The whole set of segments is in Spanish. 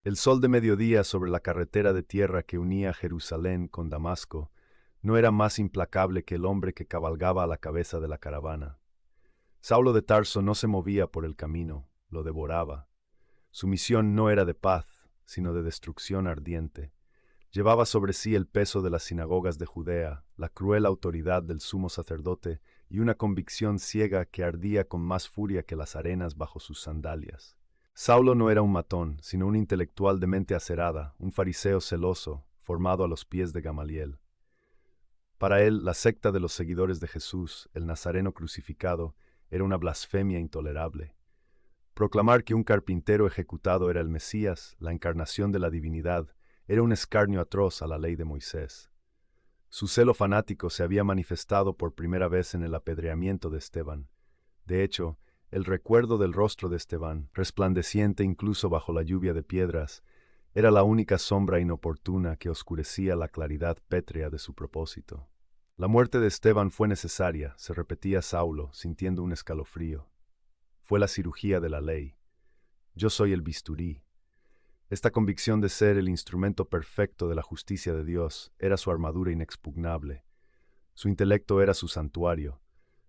El sol de mediodía sobre la carretera de tierra que unía Jerusalén con Damasco no era más implacable que el hombre que cabalgaba a la cabeza de la caravana. Saulo de Tarso no se movía por el camino, lo devoraba. Su misión no era de paz, sino de destrucción ardiente. Llevaba sobre sí el peso de las sinagogas de Judea, la cruel autoridad del sumo sacerdote y una convicción ciega que ardía con más furia que las arenas bajo sus sandalias. Saulo no era un matón, sino un intelectual de mente acerada, un fariseo celoso, formado a los pies de Gamaliel. Para él, la secta de los seguidores de Jesús, el Nazareno crucificado, era una blasfemia intolerable. Proclamar que un carpintero ejecutado era el Mesías, la encarnación de la divinidad, era un escarnio atroz a la ley de Moisés. Su celo fanático se había manifestado por primera vez en el apedreamiento de Esteban. De hecho, el recuerdo del rostro de Esteban, resplandeciente incluso bajo la lluvia de piedras, era la única sombra inoportuna que oscurecía la claridad pétrea de su propósito. La muerte de Esteban fue necesaria, se repetía Saulo, sintiendo un escalofrío. Fue la cirugía de la ley. Yo soy el bisturí. Esta convicción de ser el instrumento perfecto de la justicia de Dios era su armadura inexpugnable. Su intelecto era su santuario.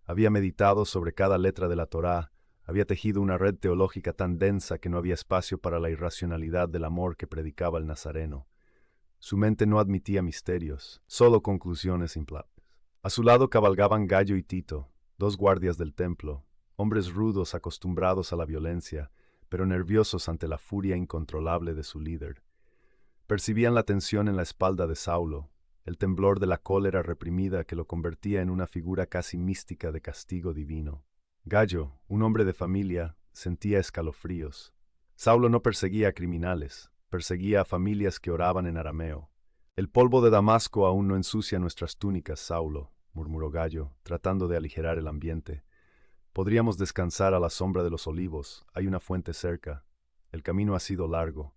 Había meditado sobre cada letra de la Torá, había tejido una red teológica tan densa que no había espacio para la irracionalidad del amor que predicaba el Nazareno. Su mente no admitía misterios, solo conclusiones implacables. A su lado cabalgaban Gallo y Tito, dos guardias del templo, hombres rudos acostumbrados a la violencia, pero nerviosos ante la furia incontrolable de su líder. Percibían la tensión en la espalda de Saulo, el temblor de la cólera reprimida que lo convertía en una figura casi mística de castigo divino. Gallo, un hombre de familia, sentía escalofríos. Saulo no perseguía a criminales, perseguía a familias que oraban en arameo. El polvo de Damasco aún no ensucia nuestras túnicas, Saulo, murmuró Gallo, tratando de aligerar el ambiente. Podríamos descansar a la sombra de los olivos, hay una fuente cerca. El camino ha sido largo.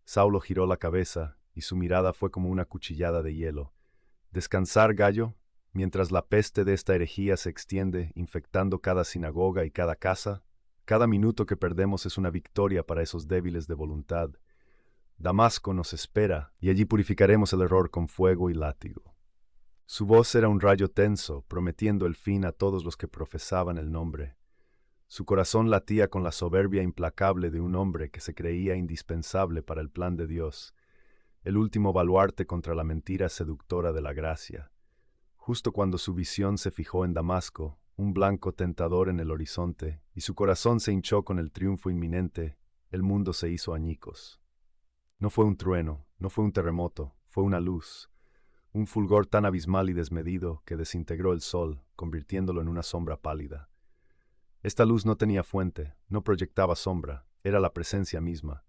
Saulo giró la cabeza, y su mirada fue como una cuchillada de hielo. ¿Descansar, Gallo? Mientras la peste de esta herejía se extiende, infectando cada sinagoga y cada casa, cada minuto que perdemos es una victoria para esos débiles de voluntad. Damasco nos espera, y allí purificaremos el error con fuego y látigo. Su voz era un rayo tenso, prometiendo el fin a todos los que profesaban el nombre. Su corazón latía con la soberbia implacable de un hombre que se creía indispensable para el plan de Dios, el último baluarte contra la mentira seductora de la gracia. Justo cuando su visión se fijó en Damasco, un blanco tentador en el horizonte, y su corazón se hinchó con el triunfo inminente, el mundo se hizo añicos. No fue un trueno, no fue un terremoto, fue una luz, un fulgor tan abismal y desmedido que desintegró el sol, convirtiéndolo en una sombra pálida. Esta luz no tenía fuente, no proyectaba sombra, era la presencia misma.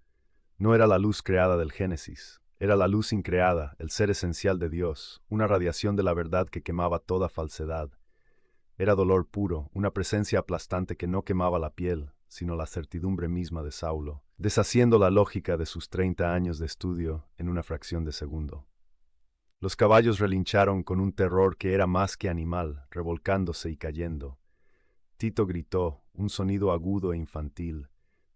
No era la luz creada del Génesis, era la luz increada, el ser esencial de Dios, una radiación de la verdad que quemaba toda falsedad. Era dolor puro, una presencia aplastante que no quemaba la piel, sino la certidumbre misma de Saulo, deshaciendo la lógica de sus 30 años de estudio en una fracción de segundo. Los caballos relincharon con un terror que era más que animal, revolcándose y cayendo. Tito gritó, un sonido agudo e infantil.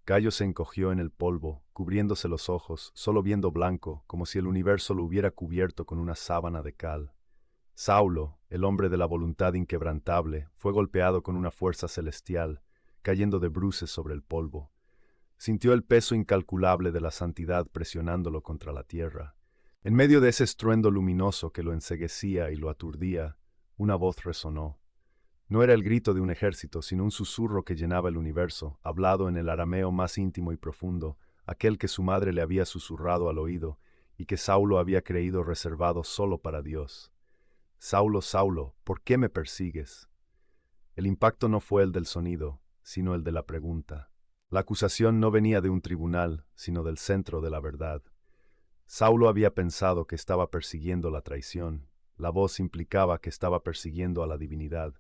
Gallo se encogió en el polvo, cubriéndose los ojos, solo viendo blanco, como si el universo lo hubiera cubierto con una sábana de cal. Saulo, el hombre de la voluntad inquebrantable, fue golpeado con una fuerza celestial, cayendo de bruces sobre el polvo. Sintió el peso incalculable de la santidad presionándolo contra la tierra. En medio de ese estruendo luminoso que lo enceguecía y lo aturdía, una voz resonó. No era el grito de un ejército, sino un susurro que llenaba el universo, hablado en el arameo más íntimo y profundo, aquel que su madre le había susurrado al oído y que Saulo había creído reservado solo para Dios. Saulo, Saulo, ¿por qué me persigues? El impacto no fue el del sonido, sino el de la pregunta. La acusación no venía de un tribunal, sino del centro de la verdad. Saulo había pensado que estaba persiguiendo la traición. La voz implicaba que estaba persiguiendo a la divinidad.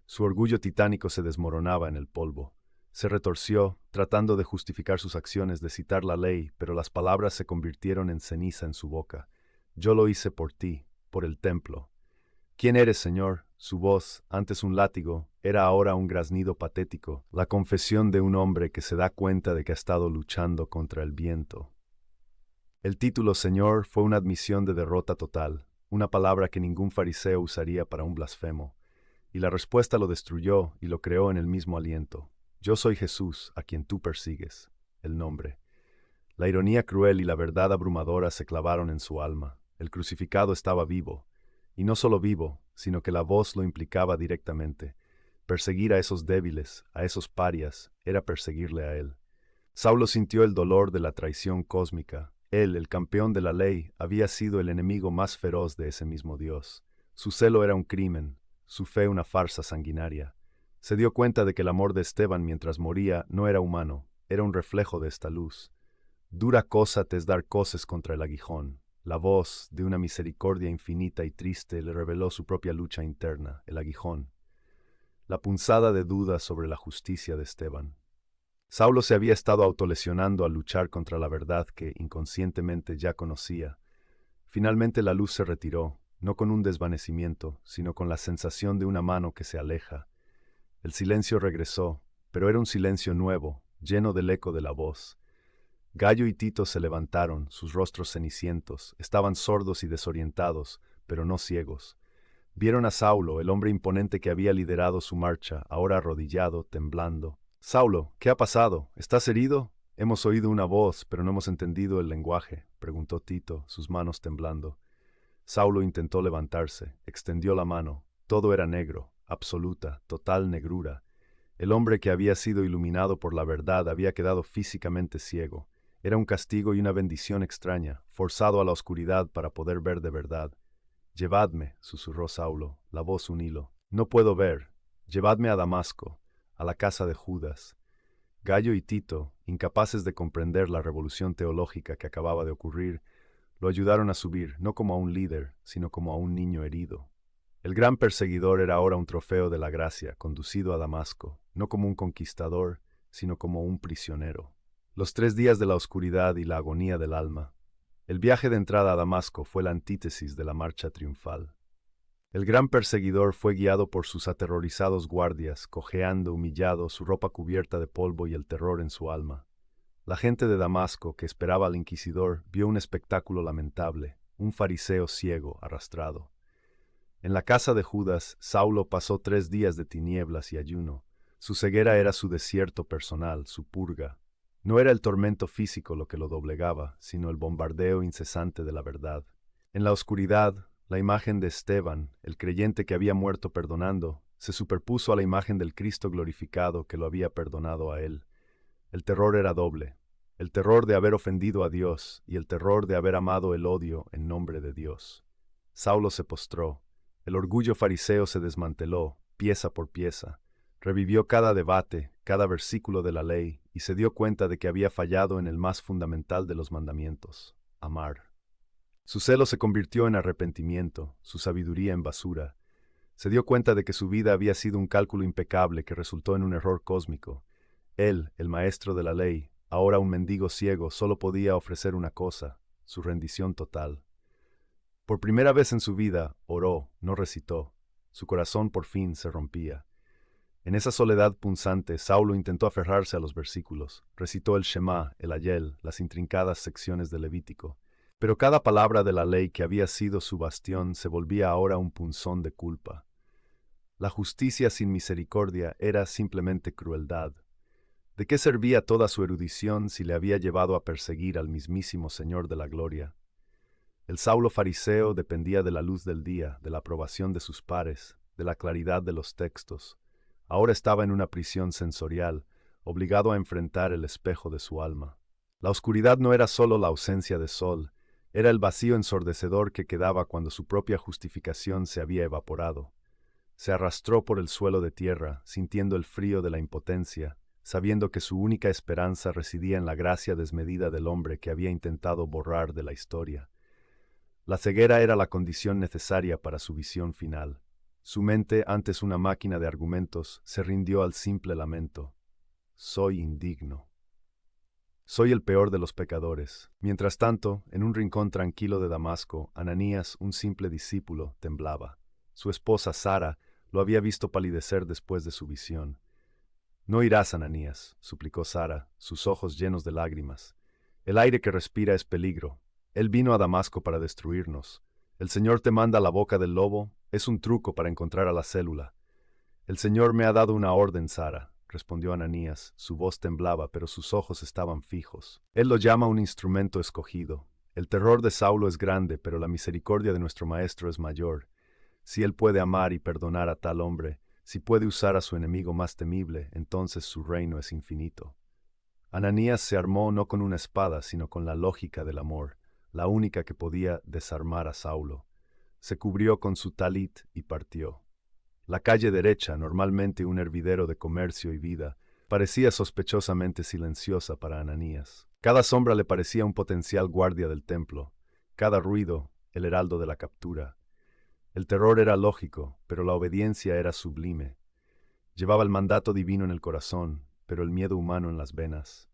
Su orgullo titánico se desmoronaba en el polvo. Se retorció, tratando de justificar sus acciones, de citar la ley, pero las palabras se convirtieron en ceniza en su boca. Yo lo hice por ti, por el templo. ¿Quién eres, Señor? Su voz, antes un látigo, era ahora un graznido patético, la confesión de un hombre que se da cuenta de que ha estado luchando contra el viento. El título Señor fue una admisión de derrota total, una palabra que ningún fariseo usaría para un blasfemo, y la respuesta lo destruyó y lo creó en el mismo aliento. Yo soy Jesús, a quien tú persigues. El nombre. La ironía cruel y la verdad abrumadora se clavaron en su alma. El crucificado estaba vivo, y no solo vivo, sino que la voz lo implicaba directamente. Perseguir a esos débiles, a esos parias, era perseguirle a él. Saulo sintió el dolor de la traición cósmica. Él, el campeón de la ley, había sido el enemigo más feroz de ese mismo Dios. Su celo era un crimen, su fe una farsa sanguinaria. Se dio cuenta de que el amor de Esteban mientras moría no era humano, era un reflejo de esta luz. Dura cosa te es dar coces contra el aguijón. La voz de una misericordia infinita y triste le reveló su propia lucha interna, el aguijón. La punzada de duda sobre la justicia de Esteban. Saulo se había estado autolesionando al luchar contra la verdad que inconscientemente ya conocía. Finalmente la luz se retiró, no con un desvanecimiento, sino con la sensación de una mano que se aleja. El silencio regresó, pero era un silencio nuevo, lleno del eco de la voz. Gallo y Tito se levantaron, sus rostros cenicientos, estaban sordos y desorientados, pero no ciegos. Vieron a Saulo, el hombre imponente que había liderado su marcha, ahora arrodillado, temblando. «Saulo, ¿qué ha pasado? ¿Estás herido?» «Hemos oído una voz, pero no hemos entendido el lenguaje», preguntó Tito, sus manos temblando. Saulo intentó levantarse, extendió la mano. Todo era negro, absoluta, total negrura. El hombre que había sido iluminado por la verdad había quedado físicamente ciego. Era un castigo y una bendición extraña, forzado a la oscuridad para poder ver de verdad. «Llevadme», susurró Saulo, la voz un hilo. «No puedo ver. Llevadme a Damasco, a la casa de Judas». Gallo y Tito, incapaces de comprender la revolución teológica que acababa de ocurrir, lo ayudaron a subir, no como a un líder, sino como a un niño herido. El gran perseguidor era ahora un trofeo de la gracia, conducido a Damasco, no como un conquistador, sino como un prisionero. Los 3 días de la oscuridad y la agonía del alma. El viaje de entrada a Damasco fue la antítesis de la marcha triunfal. El gran perseguidor fue guiado por sus aterrorizados guardias, cojeando, humillado, su ropa cubierta de polvo y el terror en su alma. La gente de Damasco, que esperaba al inquisidor, vio un espectáculo lamentable, un fariseo ciego, arrastrado. En la casa de Judas, Saulo pasó 3 días de tinieblas y ayuno. Su ceguera era su desierto personal, su purga. No era el tormento físico lo que lo doblegaba, sino el bombardeo incesante de la verdad. En la oscuridad, la imagen de Esteban, el creyente que había muerto perdonando, se superpuso a la imagen del Cristo glorificado que lo había perdonado a él. El terror era doble, el terror de haber ofendido a Dios y el terror de haber amado el odio en nombre de Dios. Saulo se postró, el orgullo fariseo se desmanteló, pieza por pieza. Revivió cada debate, cada versículo de la ley, y se dio cuenta de que había fallado en el más fundamental de los mandamientos, amar. Su celo se convirtió en arrepentimiento, su sabiduría en basura. Se dio cuenta de que su vida había sido un cálculo impecable que resultó en un error cósmico. Él, el maestro de la ley, ahora un mendigo ciego, solo podía ofrecer una cosa, su rendición total. Por primera vez en su vida, oró, no recitó. Su corazón por fin se rompía. En esa soledad punzante, Saulo intentó aferrarse a los versículos. Recitó el Shema, el Ayel, las intrincadas secciones del Levítico. Pero cada palabra de la ley que había sido su bastión se volvía ahora un punzón de culpa. La justicia sin misericordia era simplemente crueldad. ¿De qué servía toda su erudición si le había llevado a perseguir al mismísimo Señor de la Gloria? El Saulo fariseo dependía de la luz del día, de la aprobación de sus pares, de la claridad de los textos. Ahora estaba en una prisión sensorial, obligado a enfrentar el espejo de su alma. La oscuridad no era solo la ausencia de sol, era el vacío ensordecedor que quedaba cuando su propia justificación se había evaporado. Se arrastró por el suelo de tierra, sintiendo el frío de la impotencia, sabiendo que su única esperanza residía en la gracia desmedida del hombre que había intentado borrar de la historia. La ceguera era la condición necesaria para su visión final. Su mente, antes una máquina de argumentos, se rindió al simple lamento. Soy indigno. Soy el peor de los pecadores. Mientras tanto, en un rincón tranquilo de Damasco, Ananías, un simple discípulo, temblaba. Su esposa, Sara, lo había visto palidecer después de su visión. «No irás, Ananías», suplicó Sara, sus ojos llenos de lágrimas. «El aire que respira es peligro. Él vino a Damasco para destruirnos. El Señor te manda a la boca del lobo, es un truco para encontrar a la célula. El Señor me ha dado una orden, Sara, respondió Ananías. Su voz temblaba, pero sus ojos estaban fijos. Él lo llama un instrumento escogido. El terror de Saulo es grande, pero la misericordia de nuestro Maestro es mayor. Si él puede amar y perdonar a tal hombre, si puede usar a su enemigo más temible, entonces su reino es infinito. Ananías se armó no con una espada, sino con la lógica del amor, la única que podía desarmar a Saulo. Se cubrió con su talit y partió. La calle derecha, normalmente un hervidero de comercio y vida, parecía sospechosamente silenciosa para Ananías. Cada sombra le parecía un potencial guardia del templo, cada ruido, el heraldo de la captura. El terror era lógico, pero la obediencia era sublime. Llevaba el mandato divino en el corazón, pero el miedo humano en las venas.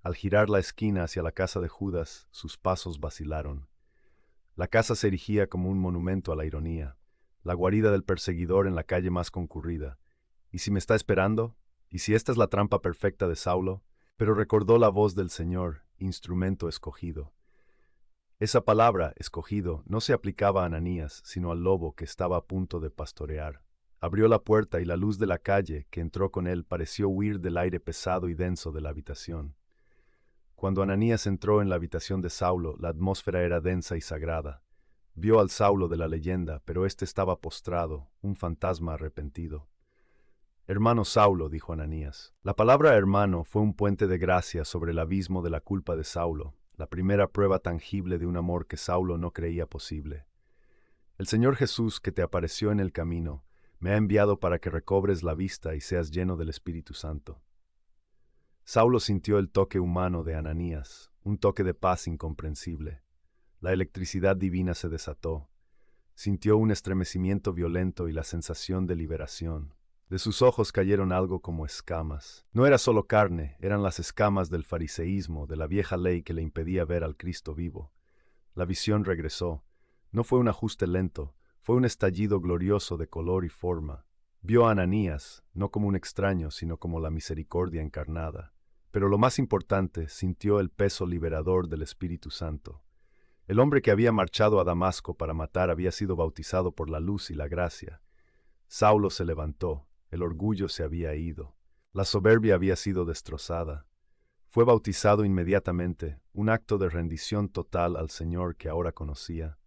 Al girar la esquina hacia la casa de Judas, sus pasos vacilaron. La casa se erigía como un monumento a la ironía, la guarida del perseguidor en la calle más concurrida. ¿Y si me está esperando? ¿Y si esta es la trampa perfecta de Saulo? Pero recordó la voz del Señor, instrumento escogido. Esa palabra, escogido, no se aplicaba a Ananías, sino al lobo que estaba a punto de pastorear. Abrió la puerta y la luz de la calle, que entró con él, pareció huir del aire pesado y denso de la habitación. Cuando Ananías entró en la habitación de Saulo, la atmósfera era densa y sagrada. Vio al Saulo de la leyenda, pero éste estaba postrado, un fantasma arrepentido. Hermano Saulo, dijo Ananías. La palabra hermano fue un puente de gracia sobre el abismo de la culpa de Saulo, la primera prueba tangible de un amor que Saulo no creía posible. El Señor Jesús, que te apareció en el camino, me ha enviado para que recobres la vista y seas lleno del Espíritu Santo. Saulo sintió el toque humano de Ananías, un toque de paz incomprensible. La electricidad divina se desató. Sintió un estremecimiento violento y la sensación de liberación. De sus ojos cayeron algo como escamas. No era solo carne, eran las escamas del fariseísmo, de la vieja ley que le impedía ver al Cristo vivo. La visión regresó. No fue un ajuste lento, fue un estallido glorioso de color y forma. Vio a Ananías, no como un extraño, sino como la misericordia encarnada. Pero lo más importante, sintió el peso liberador del Espíritu Santo. El hombre que había marchado a Damasco para matar había sido bautizado por la luz y la gracia. Saulo se levantó, el orgullo se había ido, la soberbia había sido destrozada. Fue bautizado inmediatamente, un acto de rendición total al Señor que ahora conocía.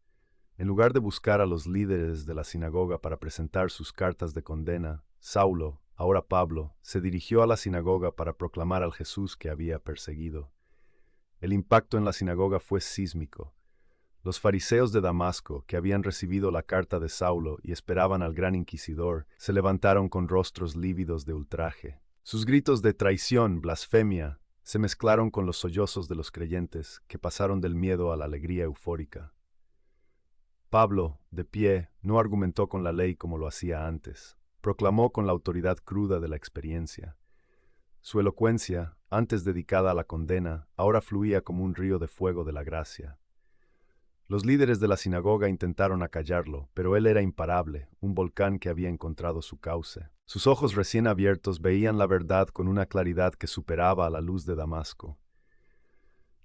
En lugar de buscar a los líderes de la sinagoga para presentar sus cartas de condena, Saulo, ahora Pablo, se dirigió a la sinagoga para proclamar al Jesús que había perseguido. El impacto en la sinagoga fue sísmico. Los fariseos de Damasco, que habían recibido la carta de Saulo y esperaban al gran inquisidor, se levantaron con rostros lívidos de ultraje. Sus gritos de traición, blasfemia, se mezclaron con los sollozos de los creyentes, que pasaron del miedo a la alegría eufórica. Pablo, de pie, no argumentó con la ley como lo hacía antes. Proclamó con la autoridad cruda de la experiencia. Su elocuencia, antes dedicada a la condena, ahora fluía como un río de fuego de la gracia. Los líderes de la sinagoga intentaron acallarlo, pero él era imparable, un volcán que había encontrado su cauce. Sus ojos recién abiertos veían la verdad con una claridad que superaba a la luz de Damasco.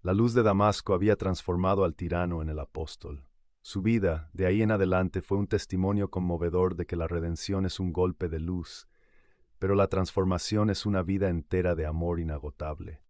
La luz de Damasco había transformado al tirano en el apóstol. Su vida, de ahí en adelante, fue un testimonio conmovedor de que la redención es un golpe de luz, pero la transformación es una vida entera de amor inagotable.